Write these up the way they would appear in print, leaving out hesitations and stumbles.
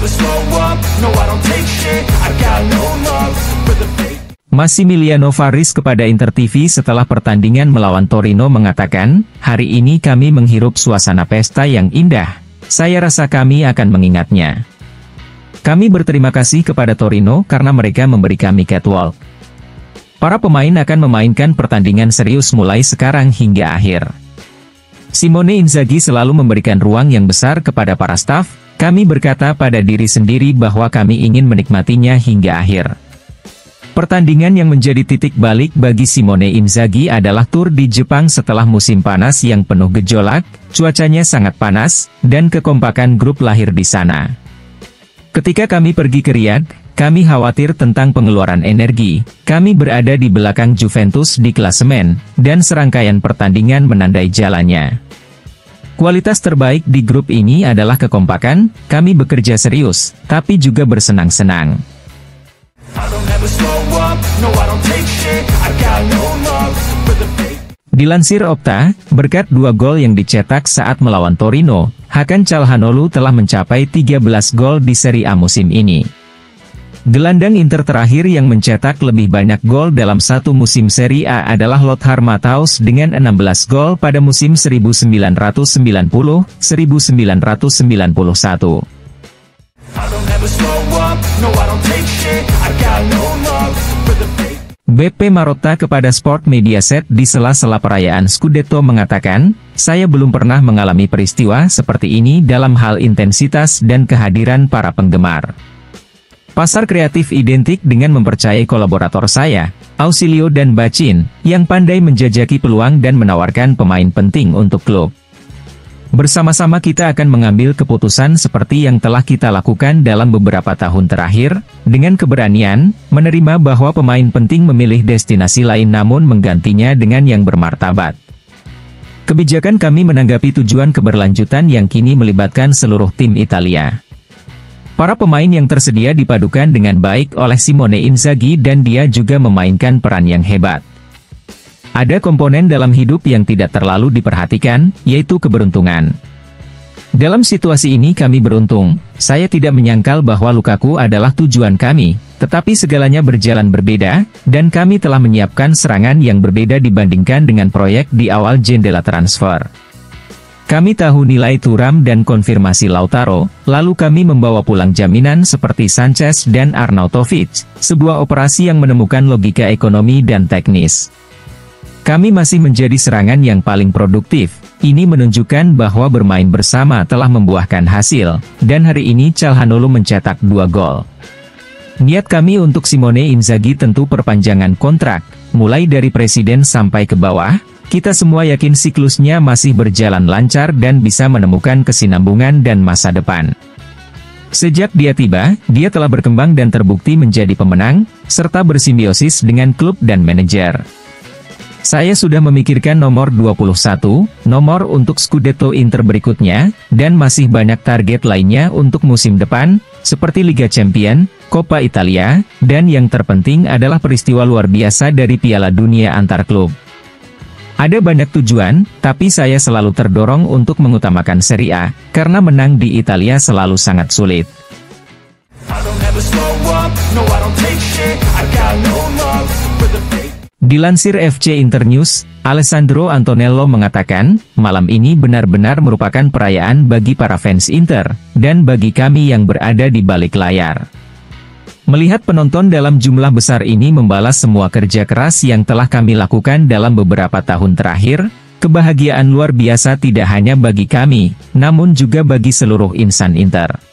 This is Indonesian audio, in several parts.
never slow up, no I don't take shit, I got no love for the fake. Massimiliano Faris kepada Inter TV setelah pertandingan melawan Torino mengatakan, "Hari ini kami menghirup suasana pesta yang indah. Saya rasa kami akan mengingatnya. Kami berterima kasih kepada Torino karena mereka memberi kami catwalk. Para pemain akan memainkan pertandingan serius mulai sekarang hingga akhir." Simone Inzaghi selalu memberikan ruang yang besar kepada para staf. "Kami berkata pada diri sendiri bahwa kami ingin menikmatinya hingga akhir." Pertandingan yang menjadi titik balik bagi Simone Inzaghi adalah tur di Jepang setelah musim panas yang penuh gejolak, cuacanya sangat panas, dan kekompakan grup lahir di sana. "Ketika kami pergi ke Riyadh, kami khawatir tentang pengeluaran energi. Kami berada di belakang Juventus di klasemen, dan serangkaian pertandingan menandai jalannya. Kualitas terbaik di grup ini adalah kekompakan, kami bekerja serius, tapi juga bersenang-senang." Dilansir Opta, berkat 2 gol yang dicetak saat melawan Torino, Hakan Calhanoglu telah mencapai 13 gol di Serie A musim ini. Gelandang Inter terakhir yang mencetak lebih banyak gol dalam satu musim Serie A adalah Lothar Matthäus dengan 16 gol pada musim 1990-1991. BP Marotta kepada Sport Mediaset di sela-sela perayaan Scudetto mengatakan, "Saya belum pernah mengalami peristiwa seperti ini dalam hal intensitas dan kehadiran para penggemar. Pasar kreatif identik dengan mempercayai kolaborator saya, Ausilio dan Bacin, yang pandai menjajaki peluang dan menawarkan pemain penting untuk klub. Bersama-sama kita akan mengambil keputusan seperti yang telah kita lakukan dalam beberapa tahun terakhir, dengan keberanian, menerima bahwa pemain penting memilih destinasi lain namun menggantinya dengan yang bermartabat. Kebijakan kami menanggapi tujuan keberlanjutan yang kini melibatkan seluruh tim Italia. Para pemain yang tersedia dipadukan dengan baik oleh Simone Inzaghi dan dia juga memainkan peran yang hebat. Ada komponen dalam hidup yang tidak terlalu diperhatikan, yaitu keberuntungan. Dalam situasi ini kami beruntung, saya tidak menyangkal bahwa Lukaku adalah tujuan kami, tetapi segalanya berjalan berbeda, dan kami telah menyiapkan serangan yang berbeda dibandingkan dengan proyek di awal jendela transfer. Kami tahu nilai Thuram dan konfirmasi Lautaro, lalu kami membawa pulang jaminan seperti Sanchez dan Arnautovic, sebuah operasi yang menemukan logika ekonomi dan teknis. Kami masih menjadi serangan yang paling produktif. Ini menunjukkan bahwa bermain bersama telah membuahkan hasil, dan hari ini Calhanoglu mencetak 2 gol. Niat kami untuk Simone Inzaghi tentu perpanjangan kontrak, mulai dari presiden sampai ke bawah. Kita semua yakin siklusnya masih berjalan lancar dan bisa menemukan kesinambungan dan masa depan. Sejak dia tiba, dia telah berkembang dan terbukti menjadi pemenang, serta bersimbiosis dengan klub dan manajer. Saya sudah memikirkan nomor 21, nomor untuk Scudetto Inter berikutnya, dan masih banyak target lainnya untuk musim depan, seperti Liga Champions, Coppa Italia, dan yang terpenting adalah peristiwa luar biasa dari Piala Dunia antar klub. Ada banyak tujuan, tapi saya selalu terdorong untuk mengutamakan Serie A, karena menang di Italia selalu sangat sulit." Dilansir FC Internews, Alessandro Antonello mengatakan, "Malam ini benar-benar merupakan perayaan bagi para fans Inter, dan bagi kami yang berada di balik layar. Melihat penonton dalam jumlah besar ini membalas semua kerja keras yang telah kami lakukan dalam beberapa tahun terakhir, kebahagiaan luar biasa tidak hanya bagi kami, namun juga bagi seluruh insan Inter.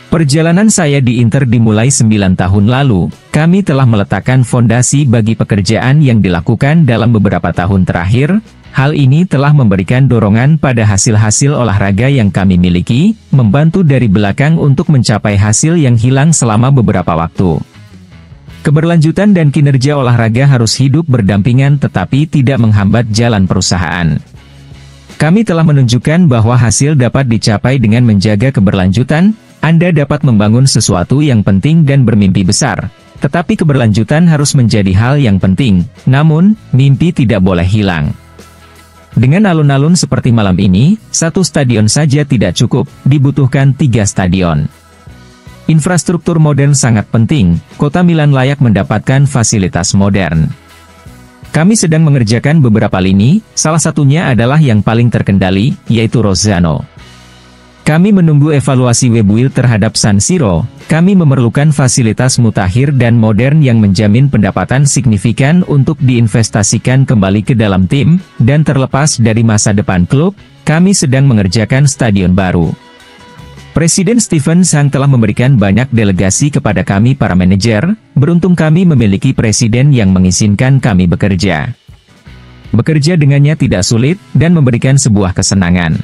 Perjalanan saya di Inter dimulai 9 tahun lalu, kami telah meletakkan fondasi bagi pekerjaan yang dilakukan dalam beberapa tahun terakhir. Hal ini telah memberikan dorongan pada hasil-hasil olahraga yang kami miliki, membantu dari belakang untuk mencapai hasil yang hilang selama beberapa waktu. Keberlanjutan dan kinerja olahraga harus hidup berdampingan tetapi tidak menghambat jalan perusahaan. Kami telah menunjukkan bahwa hasil dapat dicapai dengan menjaga keberlanjutan. Anda dapat membangun sesuatu yang penting dan bermimpi besar, tetapi keberlanjutan harus menjadi hal yang penting, namun, mimpi tidak boleh hilang. Dengan alun-alun seperti malam ini, 1 stadion saja tidak cukup, dibutuhkan 3 stadion. Infrastruktur modern sangat penting, kota Milan layak mendapatkan fasilitas modern. Kami sedang mengerjakan beberapa lini, salah satunya adalah yang paling terkendali, yaitu Rozzano. Kami menunggu evaluasi Webuild terhadap San Siro. Kami memerlukan fasilitas mutakhir dan modern yang menjamin pendapatan signifikan untuk diinvestasikan kembali ke dalam tim, dan terlepas dari masa depan klub, kami sedang mengerjakan stadion baru. Presiden Steven Sang telah memberikan banyak delegasi kepada kami para manajer, beruntung kami memiliki presiden yang mengizinkan kami bekerja. Bekerja dengannya tidak sulit, dan memberikan sebuah kesenangan.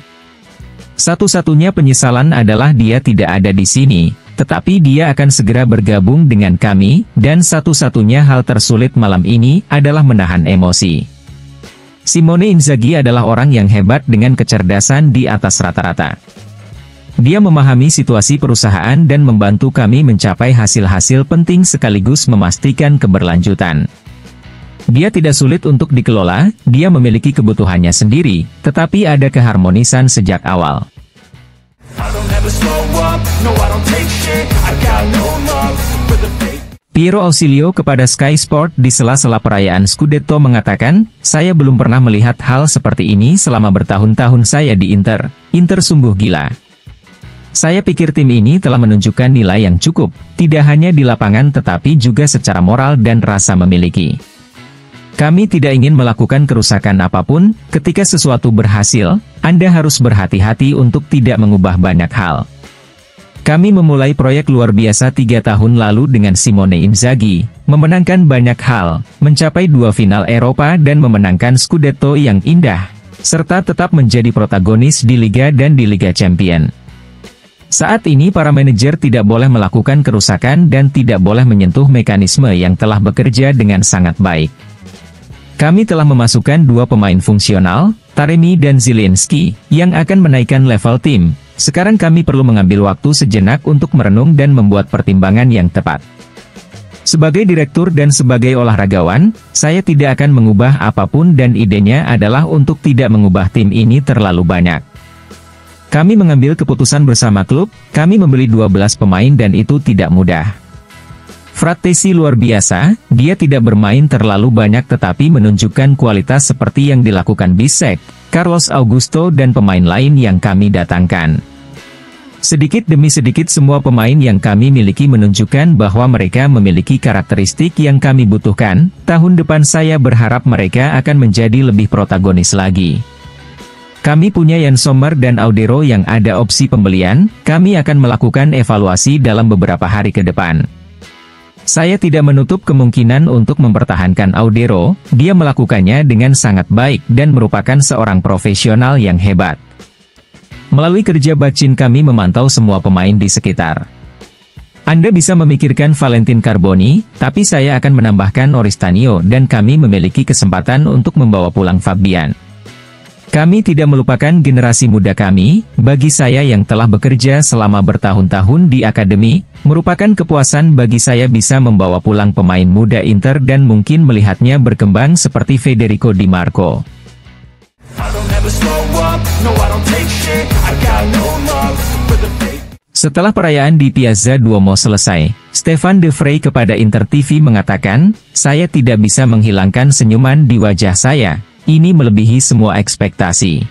Satu-satunya penyesalan adalah dia tidak ada di sini, tetapi dia akan segera bergabung dengan kami, dan satu-satunya hal tersulit malam ini adalah menahan emosi. Simone Inzaghi adalah orang yang hebat dengan kecerdasan di atas rata-rata. Dia memahami situasi perusahaan dan membantu kami mencapai hasil-hasil penting sekaligus memastikan keberlanjutan. Dia tidak sulit untuk dikelola, dia memiliki kebutuhannya sendiri, tetapi ada keharmonisan sejak awal. Piero Ausilio kepada Sky Sport di sela-sela perayaan Scudetto mengatakan, "Saya belum pernah melihat hal seperti ini selama bertahun-tahun saya di Inter. Inter sungguh gila. Saya pikir tim ini telah menunjukkan nilai yang cukup, tidak hanya di lapangan tetapi juga secara moral dan rasa memiliki. Kami tidak ingin melakukan kerusakan apapun, ketika sesuatu berhasil, Anda harus berhati-hati untuk tidak mengubah banyak hal. Kami memulai proyek luar biasa 3 tahun lalu dengan Simone Inzaghi, memenangkan banyak hal, mencapai 2 final Eropa dan memenangkan Scudetto yang indah, serta tetap menjadi protagonis di Liga dan di Liga Champion. Saat ini para manajer tidak boleh melakukan kerusakan dan tidak boleh menyentuh mekanisme yang telah bekerja dengan sangat baik. Kami telah memasukkan 2 pemain fungsional, Taremi dan Zielinski, yang akan menaikkan level tim. Sekarang kami perlu mengambil waktu sejenak untuk merenung dan membuat pertimbangan yang tepat. Sebagai direktur dan sebagai olahragawan, saya tidak akan mengubah apapun dan idenya adalah untuk tidak mengubah tim ini terlalu banyak. Kami mengambil keputusan bersama klub, kami membeli 12 pemain dan itu tidak mudah. Frattesi luar biasa, dia tidak bermain terlalu banyak tetapi menunjukkan kualitas seperti yang dilakukan Bisek, Carlos Augusto dan pemain lain yang kami datangkan. Sedikit demi sedikit semua pemain yang kami miliki menunjukkan bahwa mereka memiliki karakteristik yang kami butuhkan. Tahun depan saya berharap mereka akan menjadi lebih protagonis lagi. Kami punya Yann Sommer dan Audero yang ada opsi pembelian, kami akan melakukan evaluasi dalam beberapa hari ke depan. Saya tidak menutup kemungkinan untuk mempertahankan Audero, dia melakukannya dengan sangat baik dan merupakan seorang profesional yang hebat. Melalui kerja Bacin kami memantau semua pemain di sekitar. Anda bisa memikirkan Valentin Carboni, tapi saya akan menambahkan Oristanio dan kami memiliki kesempatan untuk membawa pulang Fabian. Kami tidak melupakan generasi muda kami, bagi saya yang telah bekerja selama bertahun-tahun di akademi, merupakan kepuasan bagi saya bisa membawa pulang pemain muda Inter dan mungkin melihatnya berkembang seperti Federico Di Marco. Setelah perayaan di Piazza Duomo selesai, Stefan De Vrij kepada Inter TV mengatakan, "Saya tidak bisa menghilangkan senyuman di wajah saya. Ini melebihi semua ekspektasi.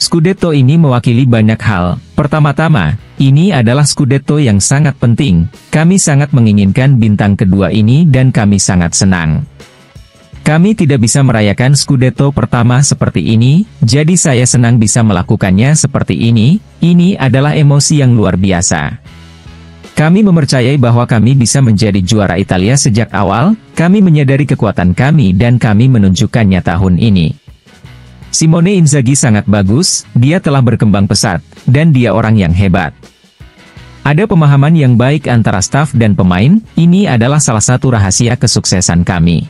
Scudetto ini mewakili banyak hal. Pertama-tama, ini adalah Scudetto yang sangat penting. Kami sangat menginginkan bintang kedua ini dan kami sangat senang. Kami tidak bisa merayakan Scudetto pertama seperti ini, jadi saya senang bisa melakukannya seperti ini. Ini adalah emosi yang luar biasa. Kami mempercayai bahwa kami bisa menjadi juara Italia sejak awal, kami menyadari kekuatan kami dan kami menunjukkannya tahun ini. Simone Inzaghi sangat bagus, dia telah berkembang pesat, dan dia orang yang hebat. Ada pemahaman yang baik antara staf dan pemain, ini adalah salah satu rahasia kesuksesan kami.